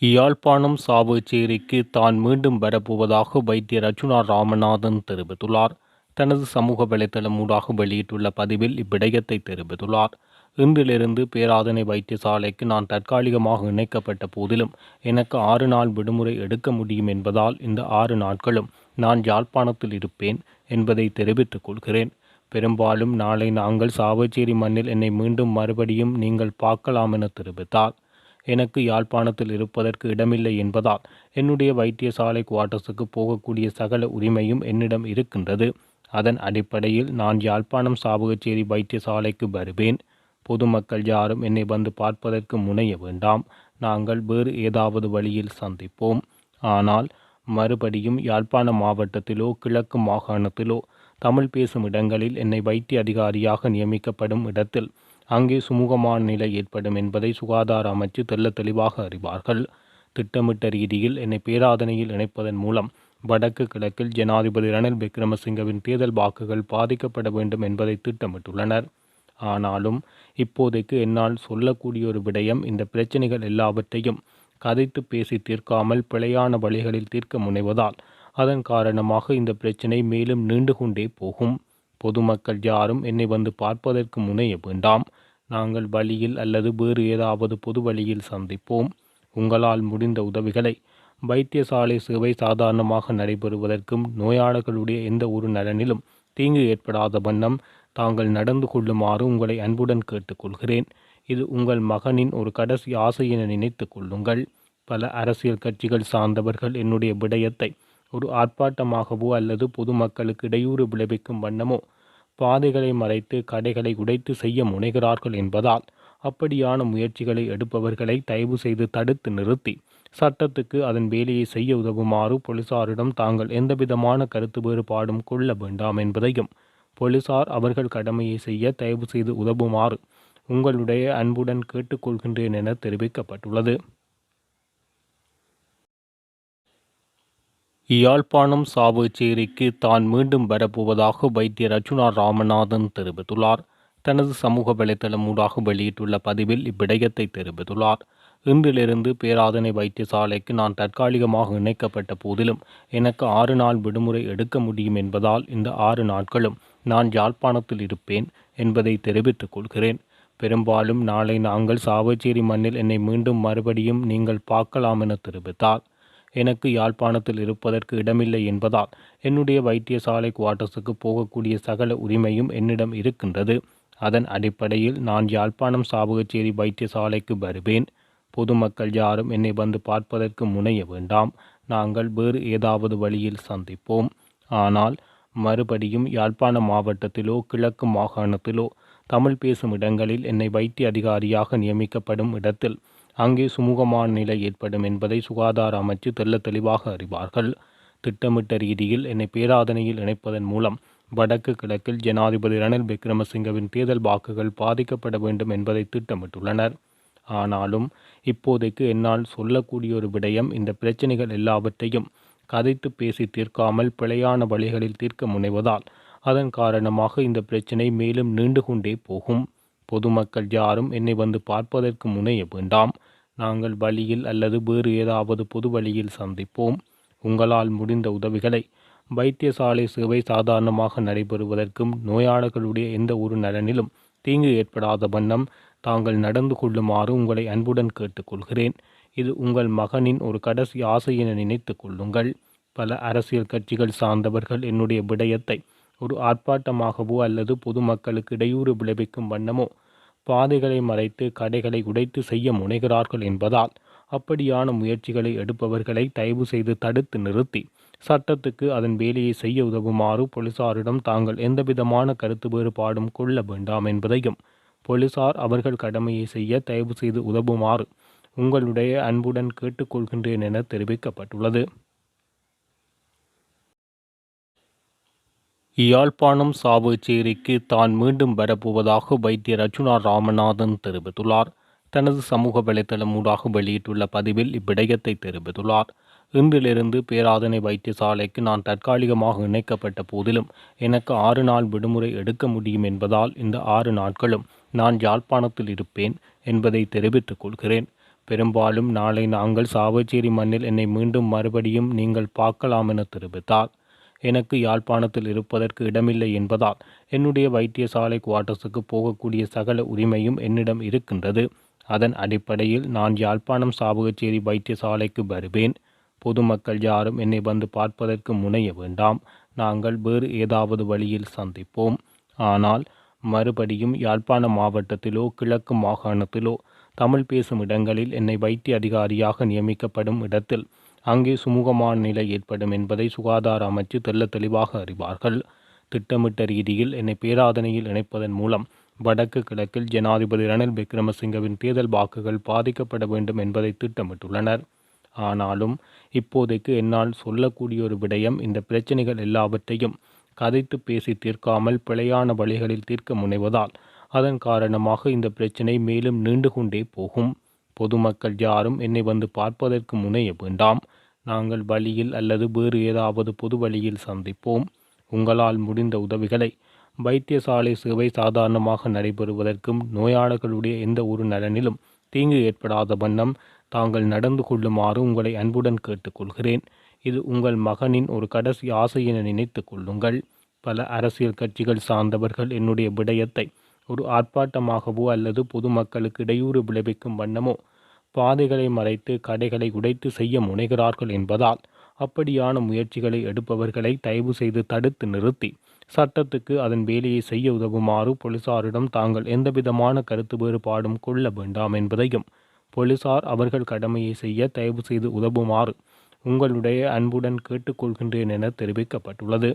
யாழ்ப்பாணம் சாவகச்சேரிக்கு தான் மீண்டும் வரப்போவதாக வைத்தியர் அர்ச்சுனா ராமநாதன் தெரிவித்துள்ளார். தனது சமூக வலைதளம் ஊடாக வெளியிட்டுள்ள பதிவில் இவ்விடயத்தை தெரிவித்துள்ளார். இன்றிலிருந்து பேராதனை வைத்தியசாலைக்கு நான் தற்காலிகமாக இணைக்கப்பட்ட போதிலும் எனக்கு 6 நாள் விடுமுறை எடுக்க முடியும் என்பதால் இந்த 6 நாட்களும் நான் யாழ்ப்பாணத்தில் இருப்பேன் என்பதை தெரிவித்துக் கொள்கிறேன். பெரும்பாலும் நாளை நாங்கள் சாவகச்சேரி மண்ணில் என்னை மீண்டும் மறுபடியும் நீங்கள் பார்க்கலாம் என தெரிவித்தார். எனக்கு யாழ்ப்பாணத்தில் இருப்பதற்கு இடமில்லை என்பதால் என்னுடைய வைத்தியசாலை குவார்ட்டர்ஸுக்கு போகக்கூடிய சகல உரிமையும் என்னிடம் இருக்கின்றது. அதன் அடிப்படையில் நான் யாழ்ப்பாணம் சாவகச்சேரி வைத்தியசாலைக்கு வருவேன். பொதுமக்கள் யாரும் என்னை வந்து பார்ப்பதற்கு முனைய வேண்டாம். நாங்கள் வேறு ஏதாவது வழியில் சந்திப்போம். ஆனால் மறுபடியும் யாழ்ப்பாண மாவட்டத்திலோ கிழக்கு மாகாணத்திலோ தமிழ் பேசும் இடங்களில் என்னை வைத்திய அதிகாரியாக நியமிக்கப்படும் இடத்தில் அங்கே சுமூகமான நிலை ஏற்படும் என்பதை சுகாதார அமைச்சு தெளிவாக அறிவார்கள். திட்டமிட்ட ரீதியில் என்னை பேராதனையில் இணைப்பதன் மூலம் வடக்கு கிழக்கில் ஜனாதிபதி ரணில் விக்ரமசிங்கவின் தேர்தல் வாக்குகள் பாதிக்கப்பட வேண்டும் என்பதை திட்டமிட்டுள்ளனர். ஆனாலும் இப்போதைக்கு என்னால் சொல்லக்கூடிய ஒரு விடயம், இந்த பிரச்சனைகள் எல்லாவற்றையும் கதைத்து பேசி தீர்க்காமல் பிழையான வழிகளில் தீர்க்க முனைவதால் அதன் காரணமாக இந்த பிரச்சனை மேலும் நீண்டு கொண்டே போகும். பொதுமக்கள் யாரும் என்னை வந்து பார்ப்பதற்கு முனைய வேண்டாம். நாங்கள் வழியில் அல்லது வேறு ஏதாவது பொது வழியில் சந்திப்போம். உங்களால் முடிந்த உதவிகளை வைத்தியசாலை சேவை சாதாரணமாக நடைபெறுவதற்கும் நோயாளர்களுடைய எந்த ஒரு நலனிலும் தீங்கு ஏற்படாத வண்ணம் தாங்கள் நடந்து கொள்ளுமாறு உங்களை அன்புடன் கேட்டுக்கொள்கிறேன். இது உங்கள் மகனின் ஒரு கடைசி ஆசை என நினைத்து கொள்ளுங்கள். பல அரசியல் கட்சிகள் சார்ந்தவர்கள் என்னுடைய விடயத்தை ஒரு ஆர்ப்பாட்டமாகவோ அல்லது பொதுமக்களுக்கு இடையூறு விளைவிக்கும் வண்ணமோ பாதைகளை மறைத்து கடைகளை உடைத்து செய்ய முனைகிறார்கள் என்பதால் அப்படியான முயற்சிகளை எடுப்பவர்களை தயவு செய்து தடுத்து நிறுத்தி சட்டத்துக்கு அதன் வேலையை செய்ய உதவுமாறு போலீசாரிடம் தாங்கள் எந்தவிதமான கருத்து வேறுபாடும் கொள்ள வேண்டாம் என்பதையும், போலீசார் அவர்கள் கடமையை செய்ய தயவு செய்து உதவுமாறு உங்களுடைய அன்புடன் கேட்டுக்கொள்கின்றேன் என தெரிவிக்கப்பட்டுள்ளது. யாழ்ப்பாணம் சாவகச்சேரிக்கு தான் மீண்டும் வரப்போவதாக வைத்தியர் அர்ச்சுனா ராமநாதன் தெரிவித்துள்ளார். தனது சமூக வலைதளம் ஊடாக வெளியிட்டுள்ள பதிவில் இவ்விடயத்தை தெரிவித்துள்ளார். இன்றிலிருந்து பேராதனை வைத்தியசாலைக்கு நான் தற்காலிகமாக இணைக்கப்பட்ட போதிலும் எனக்கு 6 நாள் விடுமுறை எடுக்க முடியும் என்பதால் இந்த 6 நாட்களும் நான் யாழ்ப்பாணத்தில் இருப்பேன் என்பதை தெரிவித்துக் கொள்கிறேன். பெரும்பாலும் நாளை நாங்கள் சாவகச்சேரி மண்ணில் என்னை மீண்டும் மறுபடியும் நீங்கள் பார்க்கலாம் என தெரிவித்தார். எனக்கு யாழ்ப்பாணத்தில் இருப்பதற்கு இடமில்லை என்பதால் என்னுடைய வைத்தியசாலை குவார்ட்டர்ஸுக்கு போகக்கூடிய சகல உரிமையும் என்னிடம் இருக்கின்றது. அதன் அடிப்படையில் நான் யாழ்ப்பாணம் சாவகச்சேரி வைத்தியசாலைக்கு வருவேன். பொதுமக்கள் யாரும் என்னை வந்து பார்ப்பதற்கு முனைய வேண்டாம். நாங்கள் வேறு ஏதாவது வழியில் சந்திப்போம். ஆனால் மறுபடியும் யாழ்ப்பாண மாவட்டத்திலோ கிழக்கு மாகாணத்திலோ தமிழ் பேசும் இடங்களில் என்னை வைத்திய அதிகாரியாக நியமிக்கப்படும் இடத்தில் அங்கே சுமூகமான நிலை ஏற்படும் என்பதை சுகாதார அமைச்சு தெளிவாக அறிவார்கள். திட்டமிட்ட ரீதியில் என்னை பேராதனையில் இணைப்பதன் மூலம் வடக்கு கிழக்கில் ஜனாதிபதி ரணில் விக்ரமசிங்கவின் தேர்தல் வாக்குகள் பாதிக்கப்பட வேண்டும் என்பதை திட்டமிட்டுள்ளனர். ஆனாலும் இப்போதைக்கு என்னால் சொல்லக்கூடிய ஒரு விடயம், இந்த பிரச்சனைகள் எல்லாவற்றையும் கதைத்து பேசி தீர்க்காமல் பிழையான வழிகளில் தீர்க்க முனைவதால் அதன் காரணமாக இந்த பிரச்சனை மேலும் நீண்டு கொண்டே போகும். பொதுமக்கள் யாரும் என்னை வந்து பார்ப்பதற்கு முனைய வேண்டாம். நாங்கள் வழியில் அல்லது வேறு ஏதாவது பொது வழியில் சந்திப்போம். உங்களால் முடிந்த உதவிகளை வைத்தியசாலை சேவை சாதாரணமாக நடைபெறுவதற்கும் நோயாளர்களுடைய எந்த ஒரு நலனிலும் தீங்கு ஏற்படாத வண்ணம் தாங்கள் நடந்து கொள்ளுமாறு உங்களை அன்புடன் கேட்டுக்கொள்கிறேன். இது உங்கள் மகனின் ஒரு கடைசி ஆசை என நினைத்து கொள்ளுங்கள். பல அரசியல் கட்சிகள் சார்ந்தவர்கள் என்னுடைய விடயத்தை ஒரு ஆர்ப்பாட்டமாகவோ அல்லது பொதுமக்களுக்கு இடையூறு விளைவிக்கும் வண்ணமோ பாதைகளை மறைத்து கடைகளை உடைத்து செய்ய முனைகிறார்கள் என்பதால் அப்படியான முயற்சிகளை எடுப்பவர்களை தயவு செய்து தடுத்து நிறுத்தி சட்டத்துக்கு அதன் வேலையை செய்ய உதவுமாறு போலீசாரிடம் தாங்கள் எந்தவிதமான கருத்து வேறுபாடும் கொள்ள வேண்டாம் என்பதையும், போலீசார் அவர்கள் கடமையை செய்ய தயவு செய்து உதவுமாறு உங்களுடைய அன்புடன் கேட்டுக்கொள்கின்றேன் என தெரிவிக்கப்பட்டுள்ளது. யாழ்ப்பாணம் சாவகச்சேரிக்கு தான் மீண்டும் வரப்போவதாக வைத்தியர் அர்ச்சுனா ராமநாதன் தெரிவித்துள்ளார். தனது சமூக வலைதளம் ஊடாக வெளியிட்டுள்ள பதிவில் இவ்விடயத்தை தெரிவித்துள்ளார். இன்றிலிருந்து பேராதனை வைத்தியசாலைக்கு நான் தற்காலிகமாக இணைக்கப்பட்ட போதிலும் எனக்கு 6 நாள் விடுமுறை எடுக்க முடியும் என்பதால் இந்த 6 நாட்களும் நான் யாழ்ப்பாணத்தில் இருப்பேன் என்பதை தெரிவித்துக் கொள்கிறேன். பெரும்பாலும் நாளை நாங்கள் சாவச்சேரி மண்ணில் என்னை மீண்டும் மறுபடியும் நீங்கள் பார்க்கலாம் என தெரிவித்தார். எனக்கு யாழ்ப்பாணத்தில் இருப்பதற்கு இடமில்லை என்பதால் என்னுடைய வைத்தியசாலை குவார்ட்டர்ஸுக்கு போகக்கூடிய சகல உரிமையும் என்னிடம் இருக்கின்றது. அதன் அடிப்படையில் நான் யாழ்ப்பாணம் சாவகச்சேரி வைத்தியசாலைக்கு வருவேன். பொதுமக்கள் யாரும் என்னை வந்து பார்ப்பதற்கு முனைய வேண்டாம். நாங்கள் வேறு ஏதாவது வழியில் சந்திப்போம். ஆனால் மறுபடியும் யாழ்ப்பாண மாவட்டத்திலோ கிழக்கு மாகாணத்திலோ தமிழ் பேசும் இடங்களில் என்னை வைத்திய அதிகாரியாக நியமிக்கப்படும் இடத்தில் அங்கே சுமூகமான நிலை ஏற்படும் என்பதை சுகாதார அமைச்சு தெளிவாக அறிவார்கள். திட்டமிட்ட ரீதியில் என்னை பேராதனையில் இணைப்பதன் மூலம் வடக்கு கிழக்கில் ஜனாதிபதி ரணில் விக்ரமசிங்கவின் தேர்தல் வாக்குகள் பாதிக்கப்பட வேண்டும் என்பதை திட்டமிட்டுள்ளனர். ஆனாலும் இப்போதைக்கு என்னால் சொல்லக்கூடிய ஒரு விடயம், இந்த பிரச்சனைகள் எல்லாவற்றையும் கதைத்து பேசி தீர்க்காமல் பிழையான வழிகளில் தீர்க்க முனைவதால் அதன் காரணமாக இந்த பிரச்சனை மேலும் நீண்டு கொண்டே போகும். பொதுமக்கள் யாரும் என்னை வந்து பார்ப்பதற்கு முனைய வேண்டாம். நாங்கள் வழியில் அல்லது வேறு ஏதாவது பொது வழியில் சந்திப்போம். உங்களால் முடிந்த உதவிகளை வைத்தியசாலை சேவை சாதாரணமாக நடைபெறுவதற்கும் நோயாளர்களுடைய எந்த ஒரு நலனிலும் தீங்கு ஏற்படாத வண்ணம் தாங்கள் நடந்து கொள்ளுமாறு உங்களை அன்புடன் கேட்டுக்கொள்கிறேன். இது உங்கள் மகனின் ஒரு கடைசி ஆசை என நினைத்து கொள்ளுங்கள். பல அரசியல் கட்சிகள் சார்ந்தவர்கள் என்னுடைய விடயத்தை ஒரு ஆர்ப்பாட்டமாகவோ அல்லது பொதுமக்களுக்கு இடையூறு விளைவிக்கும் வண்ணமோ பாதைகளை மறைத்து கடைகளை உடைத்து செய்ய முனைகிறார்கள் என்பதால் அப்படியான முயற்சிகளை எடுப்பவர்களை தயவு செய்து தடுத்து நிறுத்தி சட்டத்துக்கு அதன் வேலையை செய்ய உதவுமாறு போலீசாரிடம் தாங்கள் எந்தவிதமான கருத்து வேறுபாடும் கொள்ள வேண்டாம் என்பதையும், போலீசார் அவர்கள் கடமையை செய்ய தயவு செய்து உதவுமாறு உங்களுடைய அன்புடன் கேட்டுக்கொள்கின்றேன் என தெரிவிக்கப்பட்டுள்ளது.